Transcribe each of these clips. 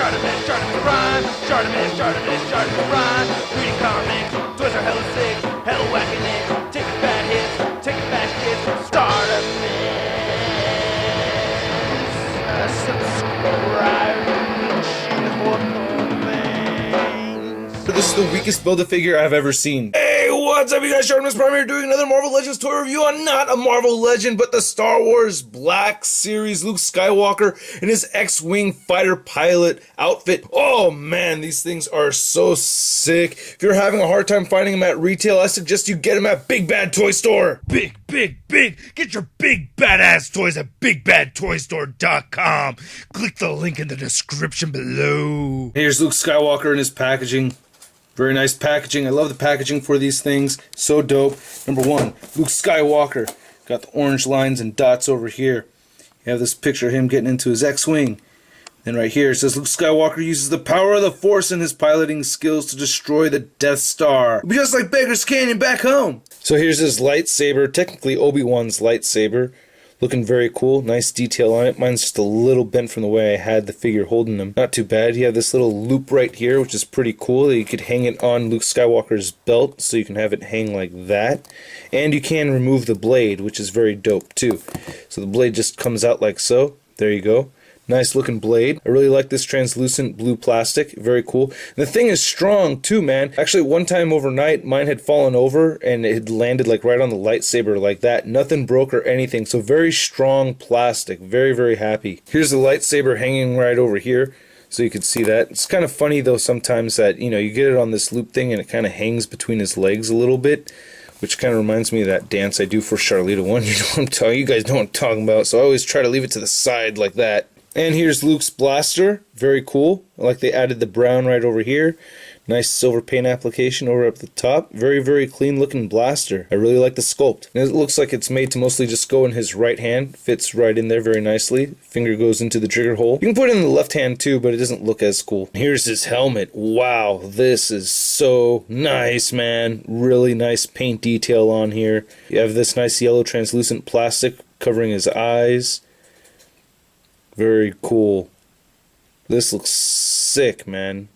Chartemis Prime, Chartemis Prime, reading comics, toys are hella sick, hella whacking it, taking bad hits, taking bad shits, Startemis, subscribe, This is the weakest Build-A-Figure I've ever seen. Hey, what's up you guys, Chartemis Prime here doing another Marvel Legends toy review on not a Marvel Legend, but the Star Wars Black Series Luke Skywalker in his X-Wing fighter pilot outfit. Oh man, these things are so sick. If you're having a hard time finding them at retail, I suggest you get them at Big Bad Toy Store. Big. Get your big badass toys at bigbadtoystore.com. Click the link in the description below. Here's Luke Skywalker in his packaging. Very nice packaging. I love the packaging for these things. So dope. Number one, Luke Skywalker. Got the orange lines and dots over here. You have this picture of him getting into his X-Wing. Then right here it says Luke Skywalker uses the power of the Force in his piloting skills to destroy the Death Star. It'll be just like Baker's Canyon back home. So here's his lightsaber. Technically Obi-Wan's lightsaber. Looking very cool. Nice detail on it. Mine's just a little bent from the way I had the figure holding him. Not too bad. You have this little loop right here, which is pretty cool. You could hang it on Luke Skywalker's belt, so you can have it hang like that. And you can remove the blade, which is very dope too. So the blade just comes out like so. There you go. Nice looking blade. I really like this translucent blue plastic. Very cool. And the thing is strong too, man. Actually, one time overnight, mine had fallen over and it had landed like right on the lightsaber like that. Nothing broke or anything. So very strong plastic. Very, very happy. Here's the lightsaber hanging right over here. So you can see that. It's kind of funny though sometimes that, you know, you get it on this loop thing and it kind of hangs between his legs a little bit. Which kind of reminds me of that dance I do for Charlita 1. You know what I'm talking. You guys know what I'm talking about. So I always try to leave it to the side like that. And here's Luke's blaster. Very cool. I like they added the brown right over here. Nice silver paint application over up the top. Very, very clean looking blaster. I really like the sculpt. And it looks like it's made to mostly just go in his right hand. Fits right in there very nicely. Finger goes into the trigger hole. You can put it in the left hand too, but it doesn't look as cool. Here's his helmet. Wow, this is so nice, man. Really nice paint detail on here. You have this nice yellow translucent plastic covering his eyes. Very cool. This looks sick, man.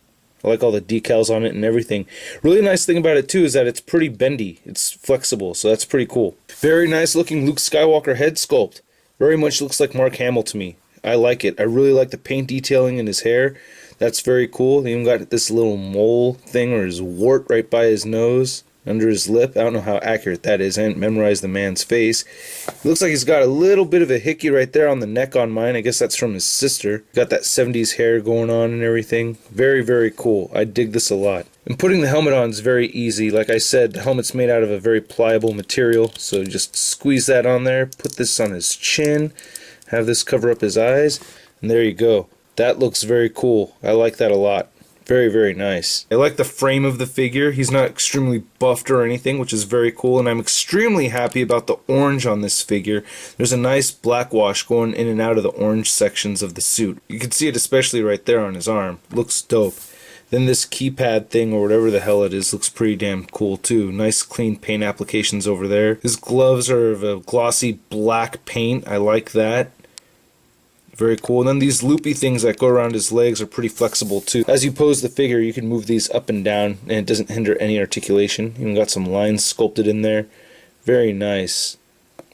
I like all the decals on it and everything. Really nice thing about it too is that it's pretty bendy. It's flexible, so that's pretty cool. Very nice looking Luke Skywalker head sculpt. Very much looks like Mark Hamill to me. I like it. I really like the paint detailing in his hair. That's very cool. He even got this little mole thing or his wart right by his nose. Under his lip. I don't know how accurate that is. I didn't memorize the man's face. It looks like he's got a little bit of a hickey right there on the neck on mine. I guess that's from his sister. Got that 70s hair going on and everything. Very, very cool. I dig this a lot. And putting the helmet on is very easy. Like I said, the helmet's made out of a very pliable material. So just squeeze that on there. Put this on his chin. Have this cover up his eyes. And there you go. That looks very cool. I like that a lot. Very, very nice. I like the frame of the figure. He's not extremely buffed or anything, which is very cool, and I'm extremely happy about the orange on this figure. There's a nice black wash going in and out of the orange sections of the suit. You can see it especially right there on his arm. Looks dope. Then this keypad thing, or whatever the hell it is, looks pretty damn cool too. Nice clean paint applications over there. His gloves are of a glossy black paint. I like that. Very cool. And then these loopy things that go around his legs are pretty flexible too. As you pose the figure, you can move these up and down and it doesn't hinder any articulation. Even got some lines sculpted in there. Very nice.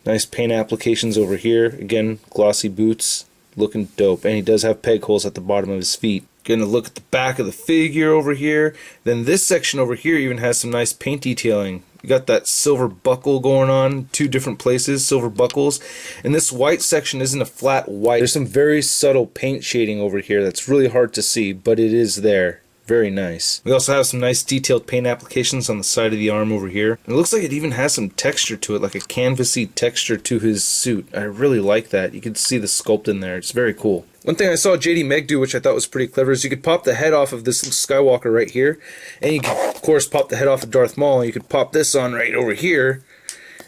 Nice paint applications over here. Again, glossy boots. Looking dope. And he does have peg holes at the bottom of his feet. Getting a look at the back of the figure over here. Then this section over here even has some nice paint detailing. You got that silver buckle going on, two different places, silver buckles. And this white section isn't a flat white. There's some very subtle paint shading over here that's really hard to see, but it is there. Very nice. We also have some nice detailed paint applications on the side of the arm over here. And it looks like it even has some texture to it, like a canvasy texture to his suit. I really like that. You can see the sculpt in there. It's very cool. One thing I saw JD Meg do, which I thought was pretty clever, is you could pop the head off of this Skywalker right here, and you can, of course, pop the head off of Darth Maul, and you could pop this on right over here,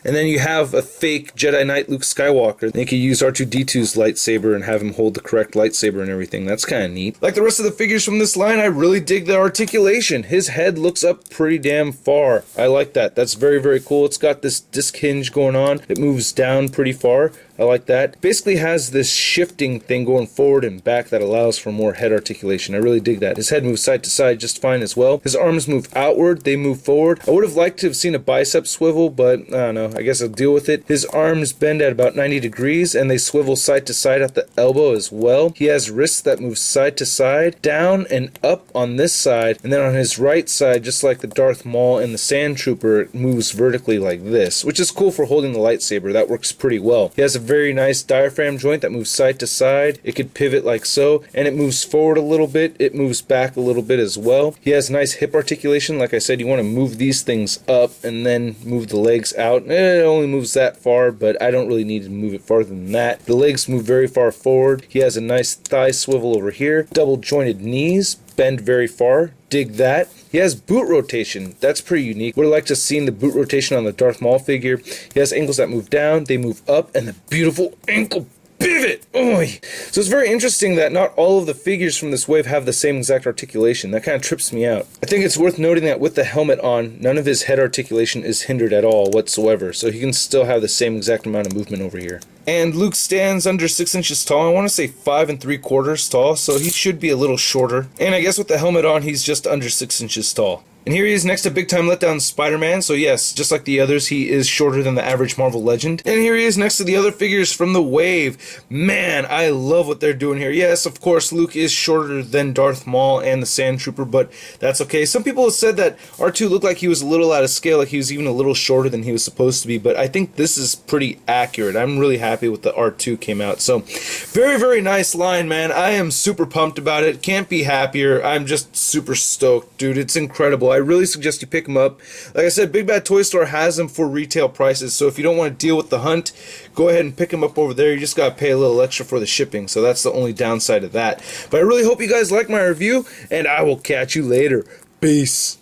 and then you have a fake Jedi Knight Luke Skywalker. And you could use R2-D2's lightsaber and have him hold the correct lightsaber and everything. That's kind of neat. Like the rest of the figures from this line, I really dig the articulation. His head looks up pretty damn far. I like that. That's very, very cool. It's got this disc hinge going on. It moves down pretty far. I like that. Basically has this shifting thing going forward and back that allows for more head articulation. I really dig that. His head moves side to side just fine as well. His arms move outward, they move forward. I would have liked to have seen a bicep swivel, but I don't know, I guess I'll deal with it. His arms bend at about 90 degrees and they swivel side to side at the elbow as well. He has wrists that move side to side, down and up on this side, and then on his right side, just like the Darth Maul and the Sand Trooper, it moves vertically like this, which is cool for holding the lightsaber. That works pretty well. He has a very nice diaphragm joint that moves side to side. It could pivot like so, and it moves forward a little bit. It moves back a little bit as well. He has nice hip articulation. Like I said, you want to move these things up and then move the legs out. It only moves that far, but I don't really need to move it farther than that. The legs move very far forward. He has a nice thigh swivel over here. Double jointed knees, bend very far. Dig that. He has boot rotation. That's pretty unique. Would have liked to have seen the boot rotation on the Darth Maul figure. He has ankles that move down, they move up, and the beautiful ankle pivot. Oy. So it's very interesting that not all of the figures from this wave have the same exact articulation. That kind of trips me out. I think it's worth noting that with the helmet on, none of his head articulation is hindered at all whatsoever, so he can still have the same exact amount of movement over here. And Luke stands under 6 inches tall. I want to say 5 3/4 tall, so he should be a little shorter. And I guess with the helmet on, he's just under 6 inches tall. And here he is next to Big Time Letdown Spider-Man, so yes, just like the others, he is shorter than the average Marvel Legend. And here he is next to the other figures from the wave. Man, I love what they're doing here. Yes, of course, Luke is shorter than Darth Maul and the Sand Trooper, but that's okay. Some people have said that R2 looked like he was a little out of scale, like he was even a little shorter than he was supposed to be, but I think this is pretty accurate. I'm really happy with the R2 came out. So, very, very nice line, man. I am super pumped about it. Can't be happier. I'm just super stoked, dude. It's incredible. I really suggest you pick them up. Like I said, Big Bad Toy Store has them for retail prices, so if you don't want to deal with the hunt, go ahead and pick them up over there. You just gotta pay a little extra for the shipping, so that's the only downside of that. But I really hope you guys like my review, and I will catch you later. Peace.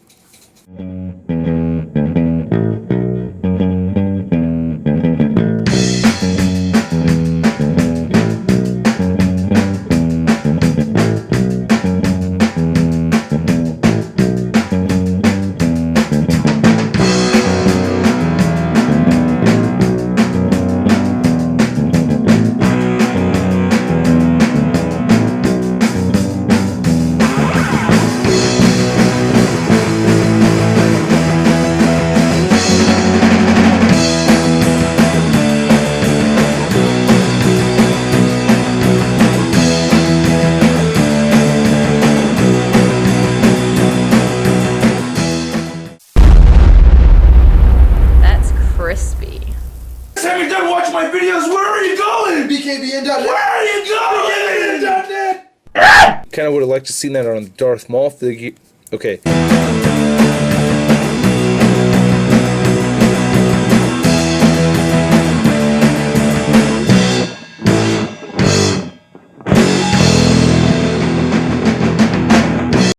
Have you done watching my videos? Where are you going? BKBN.net. Where are you going? BKBN.net. Kind of would have liked to seen that on the Darth Maul figure. Okay.